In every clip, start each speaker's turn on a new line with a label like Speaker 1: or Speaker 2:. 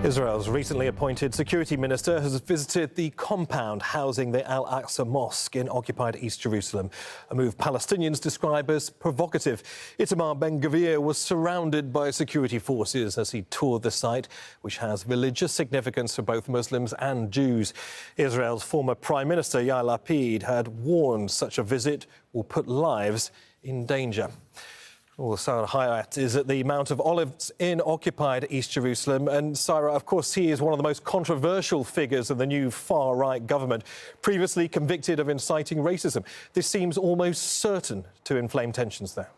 Speaker 1: Israel's recently appointed security minister has visited the compound housing the Al-Aqsa Mosque in occupied East Jerusalem, a move Palestinians describe as provocative. Itamar Ben-Gvir was surrounded by security forces as he toured the site, which has religious significance for both Muslims and Jews. Israel's former Prime Minister Yair Lapid had warned such a visit will put lives in danger. Well, Sarah Hayat is at the Mount of Olives in occupied East Jerusalem. And Sarah, of course, he is one of the most controversial figures of the new far-right government, previously convicted of inciting racism. This seems almost certain to inflame tensions there.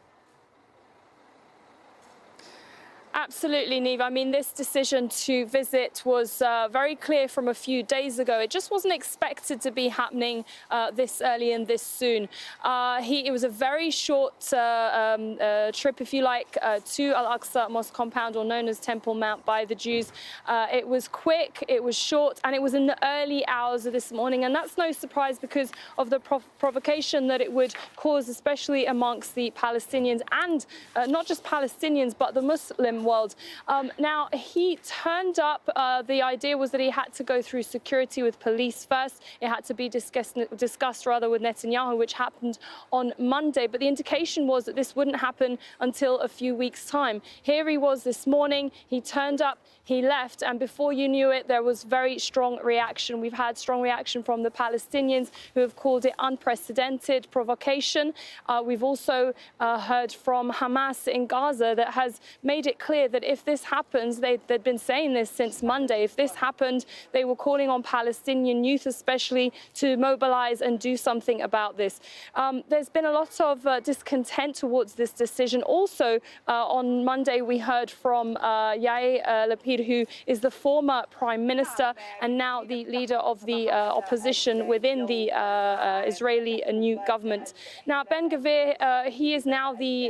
Speaker 2: Absolutely, Neve. I mean, this decision to visit was very clear from a few days ago. It just wasn't expected to be happening this early and this soon. It was a very short trip, if you like, to Al-Aqsa Mosque compound, or known as Temple Mount by the Jews. It was quick, it was short, and it was in the early hours of this morning. And that's no surprise because of the provocation that it would cause, especially amongst the Palestinians, and not just Palestinians, but the Muslim world. Now, he turned up. The idea was that he had to go through security with police first. It had to be discussed with Netanyahu, which happened on Monday. But the indication was that this wouldn't happen until a few weeks' time. Here he was this morning. He turned up, he left, and before you knew it, there was very strong reaction. We've had strong reaction from the Palestinians, who have called it unprecedented provocation. We've also heard from Hamas in Gaza that has made it clear that if this happens, they'd been saying this since Monday, if this happened, they were calling on Palestinian youth especially to mobilize and do something about this. There's been a lot of discontent towards this decision. Also, on Monday, we heard from Yair Lapid, who is the former prime minister and now the leader of the opposition within the Israeli new government. Now, Ben-Gvir, he is now the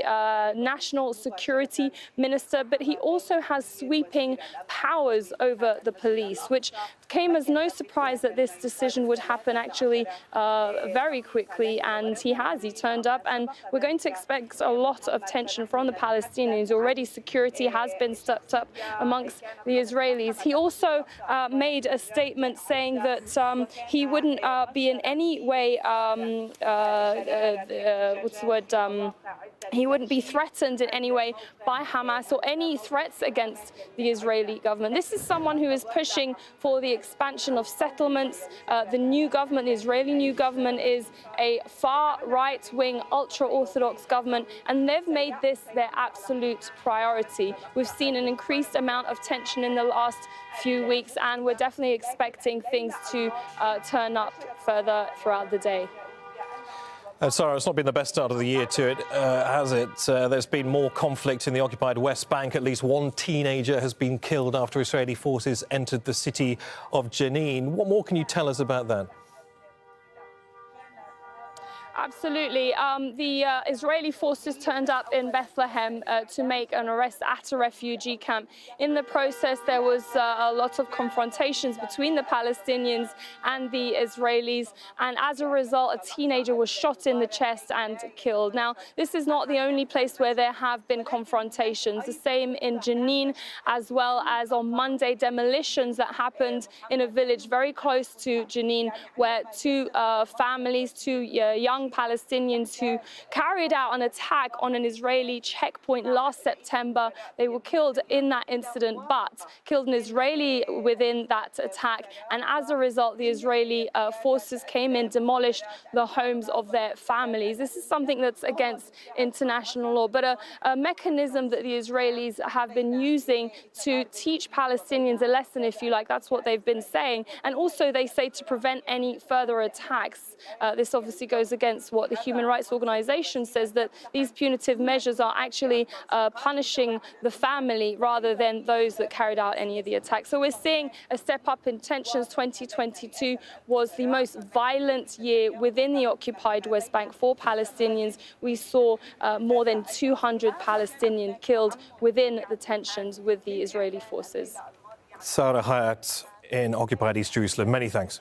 Speaker 2: national security minister, but he also has sweeping powers over the police, which came as no surprise that this decision would happen actually very quickly. And he turned up, and we're going to expect a lot of tension from the Palestinians. Already security has been stepped up amongst the Israelis. He also made a statement saying that he wouldn't be in any way, he wouldn't be threatened in any way by Hamas or any threats against the Israeli government. This is someone who is pushing for the expansion of settlements. The new government, the Israeli new government, is a far right-wing, ultra-Orthodox government, and they've made this their absolute priority. We've seen an increased amount of tension in the last few weeks, and we're definitely expecting things to turn up further throughout the day.
Speaker 1: Sarah, it's not been the best start of the year to it, has it? There's been more conflict in the occupied West Bank. At least one teenager has been killed after Israeli forces entered the city of Jenin. What more can you tell us about that?
Speaker 2: Absolutely. The Israeli forces turned up in Bethlehem to make an arrest at a refugee camp. In the process, there was a lot of confrontations between the Palestinians and the Israelis, and as a result, a teenager was shot in the chest and killed. Now, this is not the only place where there have been confrontations. The same in Jenin, as well as on Monday, demolitions that happened in a village very close to Jenin, where two young Palestinians who carried out an attack on an Israeli checkpoint last September. They were killed in that incident, but killed an Israeli within that attack. And as a result, the Israeli forces came in, demolished the homes of their families. This is something that's against international law, but a mechanism that the Israelis have been using to teach Palestinians a lesson, if you like. That's what they've been saying. And also, they say to prevent any further attacks. This obviously goes against what the human rights organization says, that these punitive measures are actually punishing the family rather than those that carried out any of the attacks. So we're seeing a step up in tensions. 2022 was the most violent year within the occupied West Bank for Palestinians. We saw more than 200 Palestinians killed within the tensions with the Israeli forces.
Speaker 1: Sarah Hayat in occupied East Jerusalem, many thanks.